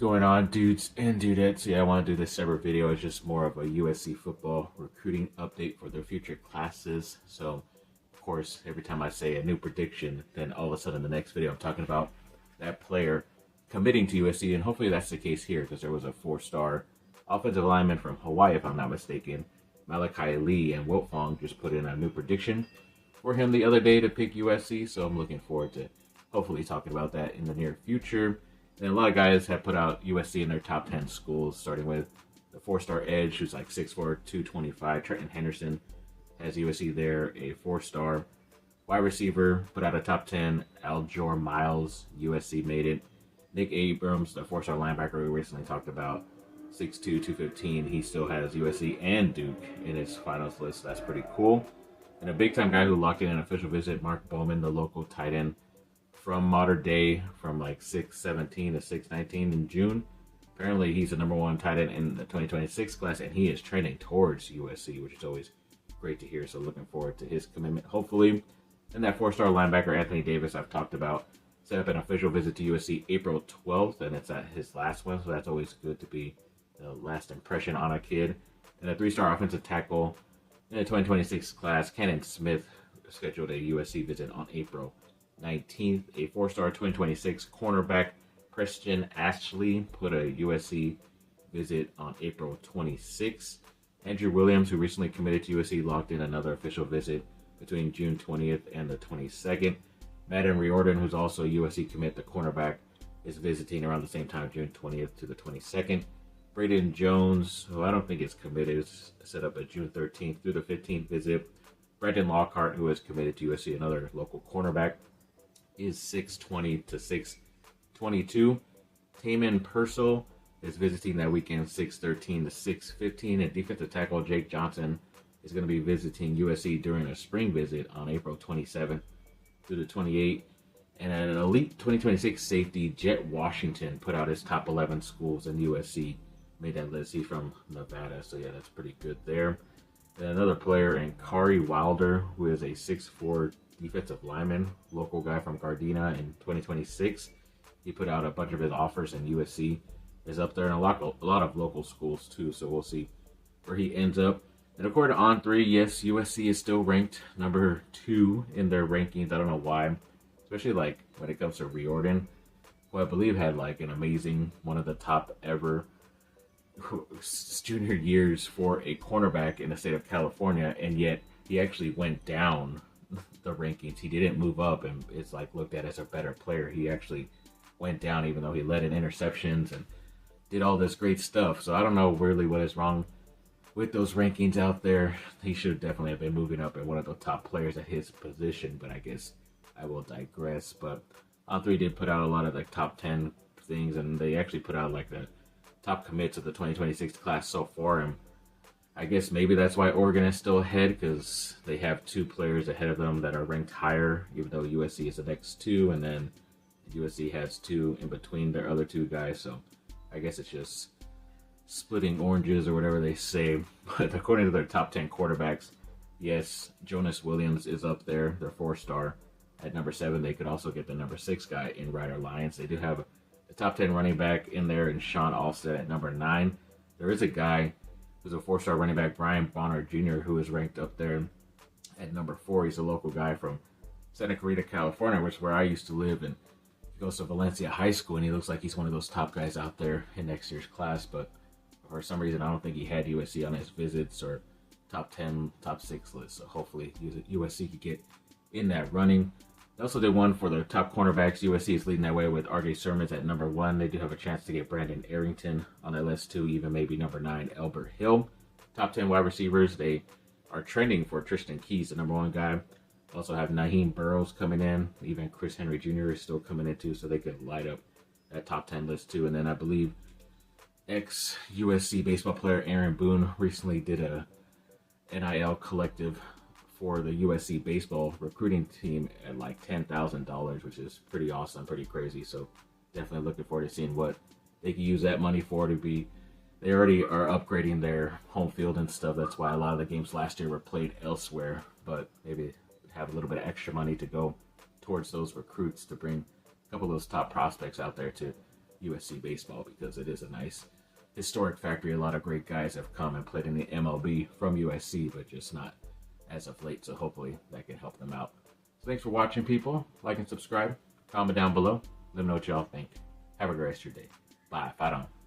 going on, dudes and dudettes? Yeah, I want to do this separate video. It's just more of a USC football recruiting update for their future classes. So, of course, every time I say a new prediction, then all of a sudden the next video I'm talking about that player committing to USC, and hopefully that's the case here because there was a 4-star offensive lineman from Hawaii, if I'm not mistaken, Malachi Lee, and Wilt Fong just put in a new prediction for him the other day to pick USC. So I'm looking forward to hopefully talking about that in the near future. And a lot of guys have put out USC in their top 10 schools, starting with the 4-star edge, who's like 6'4", 225. Trenton Henderson has USC there, a 4-star. Wide receiver put out a top 10. Aljor Miles, USC made it. Nick Abrams, the 4-star linebacker we recently talked about, 6'2", 215. He still has USC and Duke in his finals list. That's pretty cool. And a big-time guy who locked in an official visit, Mark Bowman, the local tight end from Modern Day, from like 6'17" to 6'19" in June. Apparently, he's the #1 tight end in the 2026 class, and he is trending towards USC, which is always great to hear. So looking forward to his commitment, hopefully. And that 4-star linebacker, Anthony Davis, I've talked about, set up an official visit to USC April 12th, and it's at his last one, so that's always good to be the last impression on a kid. And a 3-star offensive tackle in the 2026 class, Cannon Smith, scheduled a USC visit on April 19th. A 4-star 2026 cornerback, Preston Ashley, put a USC visit on April 26th. Andrew Williams, who recently committed to USC, locked in another official visit between June 20th and the 22nd. Madden Riordan, who's also a USC commit, the cornerback, is visiting around the same time, June 20th to the 22nd. Braden Jones, who I don't think is committed, is set up a June 13th through the 15th visit. Brandon Lockhart, who is committed to USC, another local cornerback, is 6'20" to 6'22". Taman Purcell is visiting that weekend, 6'13" to 6'15". And defensive tackle Jake Johnson is going to be visiting USC during a spring visit on April 27th through the 28th. And an elite 2026 safety, Jet Washington, put out his top 11 schools, and USC made that list. He's from Nevada, so yeah, that's pretty good there. And another player, in Kari Wilder, who is a 6'4" defensive lineman, local guy from Gardena in 2026. He put out a bunch of his offers, and USC is up there, and a lot of local schools too, so we'll see where he ends up. And according to On3, yes, USC is still ranked number 2 in their rankings. I don't know why, especially like when it comes to Riordan, who I believe had like an amazing, one of the top ever junior years for a cornerback in the state of California, and yet he actually went down the rankings. He didn't move up and it's like looked at as a better player. He actually went down, even though he led in interceptions and did all this great stuff. So I don't know really what is wrong with those rankings out there. He should definitely have been moving up and one of the top players at his position, but I guess I will digress. But On3 did put out a lot of like top 10 things, and they actually put out like the top commits of the 2026 class so far. And I guess maybe that's why Oregon is still ahead, because they have 2 players ahead of them that are ranked higher, even though USC is the next 2, and then USC has 2 in between their other 2 guys. So I guess it's just splitting oranges or whatever they say. But according to their top 10 quarterbacks, yes, Jonas Williams is up there, their 4-star at number 7. They could also get the number 6 guy in Ryder Lyons. They do have the top 10 running back in there, and Sean Alsted at number 9. There is a guy who's a 4-star running back, Brian Bonner Jr., who is ranked up there at number 4. He's a local guy from Santa Clarita, California, which is where I used to live, and he goes to Valencia High School, and he looks like he's one of those top guys out there in next year's class. But for some reason, I don't think he had USC on his visits or top 10, top 6 list. So hopefully USC could get in that running. They also did one for their top cornerbacks. USC is leading that way with RJ Sermons at number 1. They do have a chance to get Brandon Arrington on that list too, even maybe number 9, Elbert Hill. Top 10 wide receivers, they are trending for Tristan Keys, the number 1 guy. Also have Naheem Burrows coming in. Even Chris Henry Jr. is still coming in too, so they could light up that top 10 list too. And then I believe ex-USC baseball player Aaron Boone recently did a NIL collective for the USC baseball recruiting team at like $10,000, which is pretty awesome, pretty crazy. So definitely looking forward to seeing what they can use that money for. To be, they already are upgrading their home field and stuff. That's why a lot of the games last year were played elsewhere, but maybe have a little bit of extra money to go towards those recruits to bring a couple of those top prospects out there to USC baseball because it is a nice historic factory. A lot of great guys have come and played in the MLB from USC, but just not as of late. So hopefully that can help them out. So thanks for watching, people. Like and subscribe. Comment down below. Let me know what y'all think. Have a great rest of your day. Bye. Fight on.